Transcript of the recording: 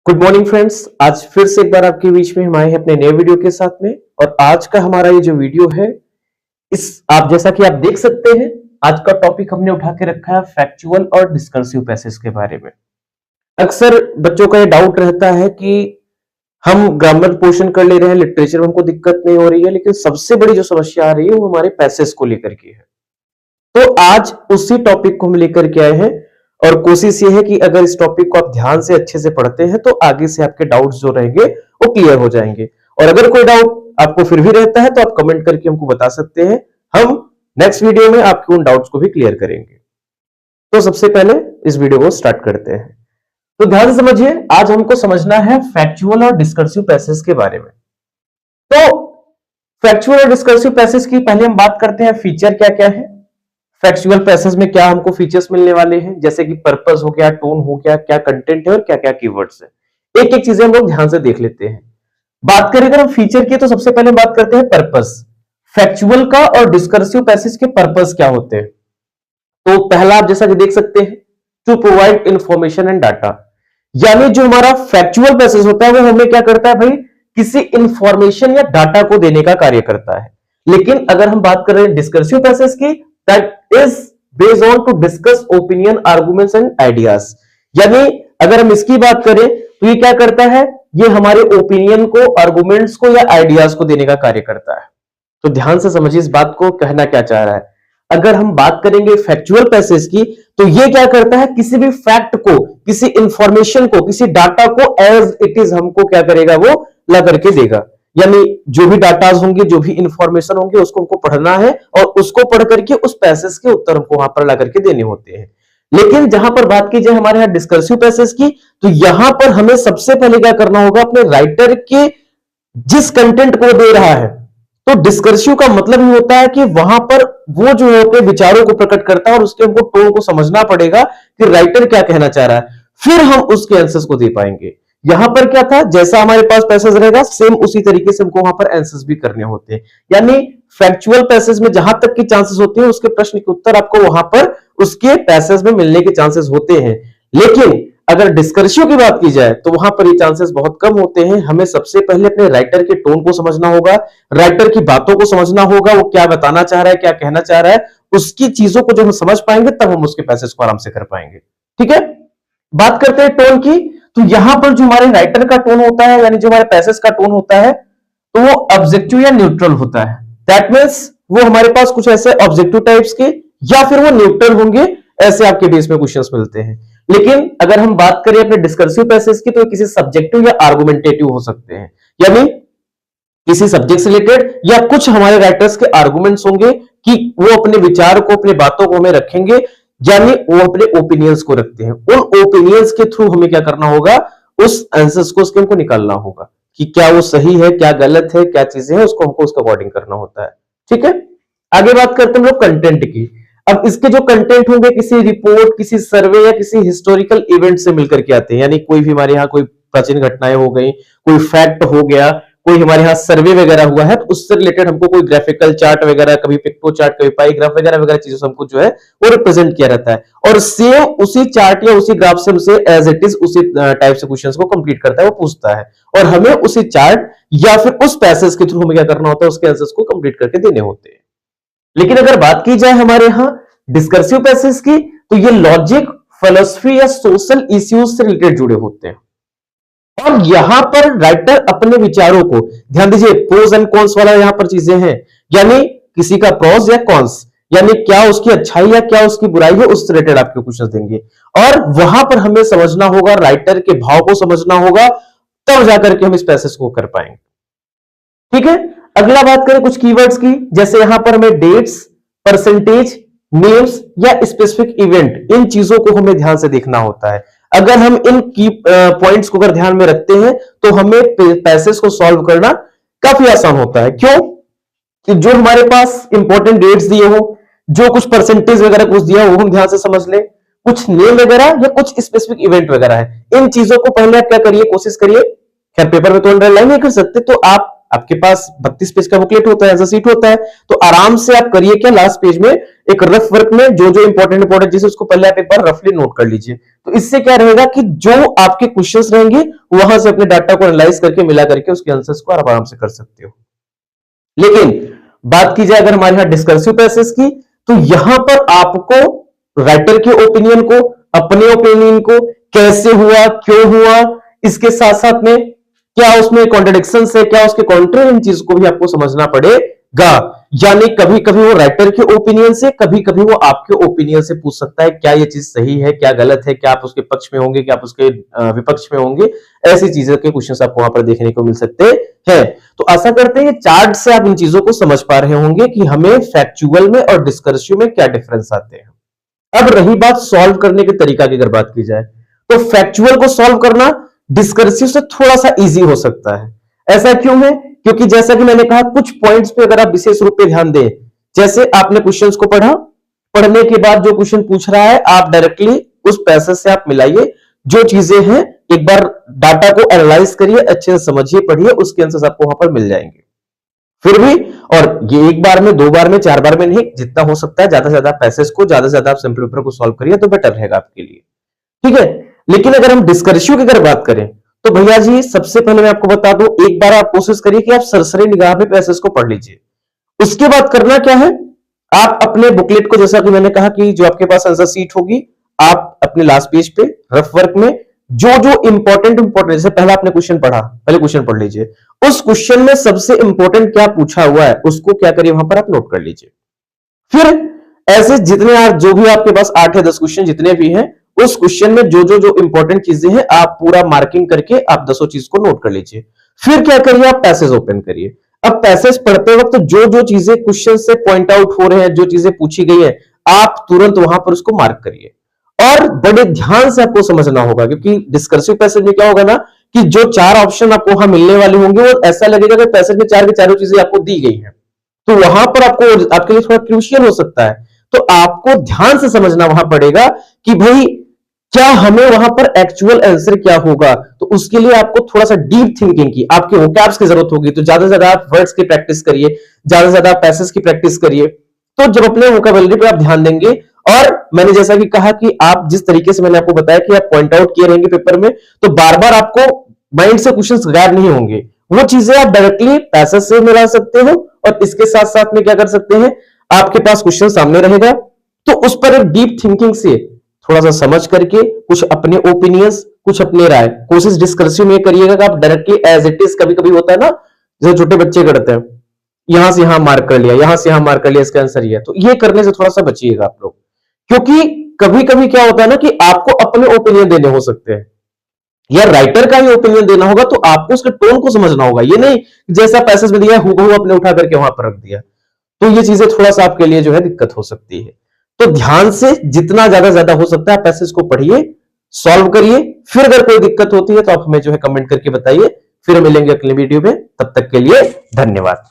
Good morning friends. आज फिर से एक बार आपके बीच में हम आए हैं अपने नए वीडियो के साथ में। और आज का हमारा ये जो वीडियो है, इस आप जैसा कि आप देख सकते हैं, आज का टॉपिक हमने उठा के रखा है फैक्चुअल और डिस्कर्सिव पैसेज के बारे में। अक्सर बच्चों का ये डाउट रहता है कि हम ग्रामर पोर्शन कर ले रहे हैं, लिटरेचर में हमको दिक्कत नहीं हो रही है, लेकिन सबसे बड़ी जो समस्या आ रही है वो हमारे पैसेज को लेकर के है। तो आज उसी टॉपिक को हम लेकर के आए हैं और कोशिश ये है कि अगर इस टॉपिक को आप ध्यान से अच्छे से पढ़ते हैं तो आगे से आपके डाउट्स जो रहेंगे वो क्लियर हो जाएंगे। और अगर कोई डाउट आपको फिर भी रहता है तो आप कमेंट करके हमको बता सकते हैं, हम नेक्स्ट वीडियो में आपके उन डाउट्स को भी क्लियर करेंगे। तो सबसे पहले इस वीडियो को स्टार्ट करते हैं। तो ध्यान से समझिए, आज हमको समझना है फैक्चुअल और डिस्कर्सिव पैसेज के बारे में। तो फैक्चुअल और डिस्कर्सिव पैसेज की पहले हम बात करते हैं, फीचर क्या क्या है फैक्चुअल पैसेज में, क्या हमको फीचर्स मिलने वाले हैं, जैसे कि पर्पस हो गया, टोन हो गया, क्या कंटेंट है और क्या क्या कीवर्ड्स है। एक एक चीजें हम लोग ध्यान से देख लेते हैं। बात करें अगर हम फीचर की, तो सबसे पहले बात करते हैं पर्पस। फैक्चुअल का और डिस्कर्सिव पैसेज के पर्पस क्या होते हैं। तो पहला आप जैसा कि देख सकते हैं, to provide information and data, यानी जो हमारा फैक्चुअल पैसेज होता है वो हमें क्या करता है भाई, किसी इंफॉर्मेशन या डाटा को देने का कार्य करता है। लेकिन अगर हम बात कर रहे हैं डिस्कर्सिव पैसेज की, that is based on to discuss opinion, arguments and ideas. यानी अगर हम इसकी बात करें तो ये क्या करता है, ये हमारे ओपिनियन को, आर्गुमेंट्स को या आइडियाज को देने का कार्य करता है। तो ध्यान से समझिए इस बात को, कहना क्या चाह रहा है। अगर हम बात करेंगे फैक्चुअल पैसेज की, तो ये क्या करता है, किसी भी फैक्ट को, किसी इंफॉर्मेशन को, किसी डाटा को एज इट इज हमको क्या करेगा, वो ला करके देगा। यानी जो भी डाटाज होंगे, जो भी इंफॉर्मेशन होंगे, उसको हमको पढ़ना है और उसको पढ़ करके उस पैसेज के उत्तर हमको वहां पर ला करके देने होते हैं। लेकिन जहां पर बात की जाए हमारे यहाँ डिस्कर्सिव पैसेज की, तो यहां पर हमें सबसे पहले क्या करना होगा, अपने राइटर के जिस कंटेंट को दे रहा है। तो डिस्कर्सिव का मतलब ही होता है कि वहां पर वो जो है अपने विचारों को प्रकट करता है और उसके हमको टोन को समझना पड़ेगा कि राइटर क्या कहना चाह रहा है, फिर हम उसके आंसर्स को दे पाएंगे। यहां पर क्या था, जैसा हमारे पास पैसेज रहेगा सेम उसी तरीके से हमको वहां पर आंसर्स भी करने होते हैं। यानी फैक्चुअल पैसेज में जहां तक की चांसेस होते हैं, उसके प्रश्न के उत्तर आपको वहां पर उसके पैसेज में मिलने के चांसेस होते हैं। लेकिन अगर डिस्कर्सिव की बात की जाए तो वहां पर ये चांसेस बहुत कम होते हैं। हमें सबसे पहले अपने राइटर के टोन को समझना होगा, राइटर की बातों को समझना होगा, वो क्या बताना चाह रहा है, क्या कहना चाह रहा है, उसकी चीजों को जब हम समझ पाएंगे तब हम उसके पैसेज को आराम से कर पाएंगे। ठीक है, बात करते हैं टोन की। तो यहां पर जो हमारे राइटर का टोन होता है, यानी जो हमारे पैसेज का टोन होता है, तो वो ऑब्जेक्टिव या न्यूट्रल होता है। दैट मींस वो हमारे पास कुछ ऐसे ऑब्जेक्टिव टाइप्स के या फिर वो न्यूट्रल होंगे, ऐसे आपके बेस में क्वेश्चंस मिलते हैं। लेकिन अगर हम बात करें अपने डिस्कर्सिव पैसेज की, तो किसी सब्जेक्टिव या आर्गुमेंटेटिव हो सकते हैं, यानी किसी सब्जेक्ट से रिलेटेड, या कुछ हमारे राइटर्स के आर्गुमेंट्स होंगे कि वो अपने विचार को, अपने बातों को हमें रखेंगे, यानी वो अपने ओपिनियंस को रखते हैं। उन ओपिनियंस के थ्रू हमें क्या करना होगा, उस आंसर्स को उसके हमको निकालना होगा कि क्या वो सही है, क्या गलत है, क्या चीजें हैं, उसको हमको उसके अकॉर्डिंग करना होता है। ठीक है, आगे बात करते हैं हम लोग कंटेंट की। अब इसके जो कंटेंट होंगे किसी रिपोर्ट, किसी सर्वे या किसी हिस्टोरिकल इवेंट से मिलकर के आते हैं। यानी कोई भी हमारे यहाँ कोई प्राचीन घटनाएं हो गई, कोई फैक्ट हो गया, कोई हमारे यहाँ सर्वे वगैरह हुआ है, तो उससे रिलेटेड हमको कोई ग्राफिकल चार्ट वगैरह, कभी पिक्टो चार्ट, कभी पाई ग्राफ वगैरह वगैरह चीजों से हमको जो है वो रिप्रेजेंट किया रहता है। और सेम उसी चार्ट या उसी ग्राफ से हमसे एज इट इज उसी टाइप से क्वेश्चंस को कंप्लीट करता है, वो पूछता है और हमें उसी चार्ट या फिर उस पैसेज के थ्रू हमें क्या करना होता है, उसके आंसर्स को कंप्लीट करके देने होते हैं। लेकिन अगर बात की जाए हमारे यहां डिस्कर्सिव पैसेज की, तो ये लॉजिक, फिलॉसफी या सोशल इश्यूज से रिलेटेड जुड़े होते हैं। और यहां पर राइटर अपने विचारों को, ध्यान दीजिए प्रोज एंड कॉन्स वाला यहां पर चीजें हैं, यानी किसी का प्रोज या कॉन्स, यानी क्या उसकी अच्छाई या क्या उसकी बुराई है, उससे रिलेटेड आपके क्वेश्चन देंगे। और वहां पर हमें समझना होगा, राइटर के भाव को समझना होगा, तब जाकर के हम इस पैसेज को कर पाएंगे। ठीक है, अगला बात करें कुछ कीवर्ड्स की, जैसे यहां पर हमें डेट्स, परसेंटेज, नेम्स या स्पेसिफिक इवेंट, इन चीजों को हमें ध्यान से देखना होता है। अगर हम इन की पॉइंट्स को अगर ध्यान में रखते हैं तो हमें पैसेज को सॉल्व करना काफी आसान होता है। क्यों कि जो हमारे पास इंपॉर्टेंट डेट्स दिए हो, जो कुछ परसेंटेज वगैरह कुछ दिया हो, वो हम ध्यान से समझ लें, कुछ नेम वगैरह या कुछ स्पेसिफिक इवेंट वगैरह है, इन चीजों को पहले आप क्या करिए, कोशिश करिए। खैर पेपर में तो अंडरलाइन नहीं कर सकते, तो आपके पास 32 पेज का बुकलेट होता है, एज शीट होता है, तो आराम से आप करिए क्या, लास्ट पेज में एक रफ वर्क में जो जो इंपॉर्टेंट चीज उसको पहले आप एक बार रफली नोट कर लीजिए। तो इससे क्या रहेगा कि जो आपके क्वेश्चंस रहेंगे वहां से अपने डाटा को एनालाइज करके मिला करके उसके आंसर्स को आप आराम से कर सकते हो। लेकिन बात की जाए अगर हमारे यहां डिस्कर्सिव पैसेज की, तो यहां पर आपको राइटर के ओपिनियन को, अपने ओपिनियन को, कैसे हुआ, क्यों हुआ, इसके साथ साथ में क्या उसमें कॉन्ट्रडिक्शन है, क्या उसके कॉन्ट्री, इन चीज को भी आपको समझना पड़ेगा। यानी कभी कभी वो राइटर के ओपिनियन से, कभी कभी वो आपके ओपिनियन से पूछ सकता है क्या ये चीज सही है, क्या गलत है, क्या आप उसके पक्ष में होंगे, क्या आप उसके विपक्ष में होंगे। ऐसी चीजों के क्वेश्चंस आपको वहां पर देखने को मिल सकते हैं। तो आशा करते हैं चार्ट से आप इन चीजों को समझ पा रहे होंगे कि हमें फैक्चुअल में और डिस्कर्सिव में क्या डिफरेंस आते हैं। अब रही बात सॉल्व करने के तरीका की अगर बात की जाए, तो फैक्चुअल को सॉल्व करना डिस्कर्सिव से थोड़ा सा इजी हो सकता है। ऐसा क्यों है? क्योंकि जैसा कि मैंने कहा कुछ पॉइंट्स पे अगर आप विशेष रूप से ध्यान दें, जैसे आपने क्वेश्चंस को पढ़ा, पढ़ने के बाद जो क्वेश्चन पूछ रहा है आप डायरेक्टली उस पैसेज से आप मिलाइए, जो चीजें हैं एक बार डाटा को एनालाइज करिए, अच्छे से समझिए, पढ़िए, उसके आंसर्स आपको वहां पर मिल जाएंगे। फिर भी, और ये एक बार में, दो बार में, चार बार में नहीं, जितना हो सकता है ज्यादा से ज्यादा पैसेज को, ज्यादा से ज्यादा आप सिंपल पेपर को सॉल्व करिए तो बेटर रहेगा आपके लिए। ठीक है। लेकिन अगर हम डिस्कर्सिव की अगर बात करें तो भैया जी सबसे पहले मैं आपको बता दूं, एक बार आप कोशिश करिए कि आप सरसरी निगाह पे पैसेज को पढ़ लीजिए। उसके बाद करना क्या है, आप अपने बुकलेट को, जैसा कि मैंने कहा कि जो आपके पास आंसर सीट होगी, आप अपने लास्ट पेज पे रफ वर्क में जो जो इंपॉर्टेंट जैसे पहला आपने क्वेश्चन पढ़ा, पहले क्वेश्चन पढ़ लीजिए, उस क्वेश्चन में सबसे इंपॉर्टेंट क्या पूछा हुआ है उसको क्या करिए वहां पर आप नोट कर लीजिए। फिर ऐसे जितने जो भी आपके पास 8 या 10 क्वेश्चन जितने भी हैं, उस क्वेश्चन में जो जो जो इंपॉर्टेंट चीजें हैं आप पूरा मार्किंग करके आप 10 चीज को नोट कर लीजिए। फिर क्या करिए, आप पैसेज ओपन करिए। अब पैसेज पढ़ते वक्त जो जो चीजें क्वेश्चन से पॉइंट आउट हो रहे हैं, जो चीजें पूछी गई है, आप तुरंत वहां पर उसको मार्क करिए और बड़े ध्यान से आपको समझना होगा। क्योंकि डिस्कर्सिव पैसेज में क्या होगा ना कि जो 4 ऑप्शन आपको वहां मिलने वाले होंगे वो ऐसा लगेगा कि पैसेज में 4 की चारों चीजें आपको दी गई हैं, तो वहां पर आपको आपके लिए थोड़ा क्रूशियल हो सकता है। तो आपको ध्यान से समझना वहां पड़ेगा कि भाई क्या हमें वहां पर एक्चुअल आंसर क्या होगा। तो उसके लिए आपको थोड़ा सा डीप थिंकिंग की, आपके वोकैब्स की जरूरत होगी। तो ज्यादा से ज्यादा आप वर्ड्स की प्रैक्टिस करिए, ज्यादा से ज्यादा आप पैसेज की प्रैक्टिस करिए। तो जब अपने वोकैबुलरी पे आप ध्यान देंगे, और मैंने जैसा कि कहा कि आप जिस तरीके से मैंने आपको बताया कि आप पॉइंट आउट किए रहेंगे पेपर में, तो बार बार आपको माइंड से क्वेश्चंस गायब नहीं होंगे। वो चीजें आप डायरेक्टली पैसेज से मिला सकते हो, और इसके साथ साथ में क्या कर सकते हैं, आपके पास क्वेश्चन सामने रहेगा तो उस पर एक डीप थिंकिंग से थोड़ा सा समझ करके कुछ अपने ओपिनियंस, कुछ अपने राय, कोशिश डिस्कर्सिव में करिएगा कि आप डायरेक्टली एज इट इज, कभी कभी होता है ना जैसे छोटे बच्चे करते हैं, यहां से यहां मार्क कर लिया, यहां से यहां मार्क कर लिया, इसका आंसर ये है। तो ये करने से थोड़ा सा बचिएगा आप लोग, क्योंकि कभी कभी क्या होता है ना कि आपको अपने ओपिनियन देने हो सकते हैं या राइटर का ही ओपिनियन देना होगा, तो आपको उसके टोन को समझना होगा। ये नहीं जैसा पैसेज में दिया हूबहू अपने उठा करके वहां पर रख दिया, तो ये चीजें थोड़ा सा आपके लिए जो है दिक्कत हो सकती है। तो ध्यान से जितना ज्यादा हो सकता है पैसेज को पढ़िए, सॉल्व करिए। फिर अगर कोई दिक्कत होती है तो आप हमें जो है कमेंट करके बताइए। फिर मिलेंगे अगले वीडियो में, तब तक के लिए धन्यवाद।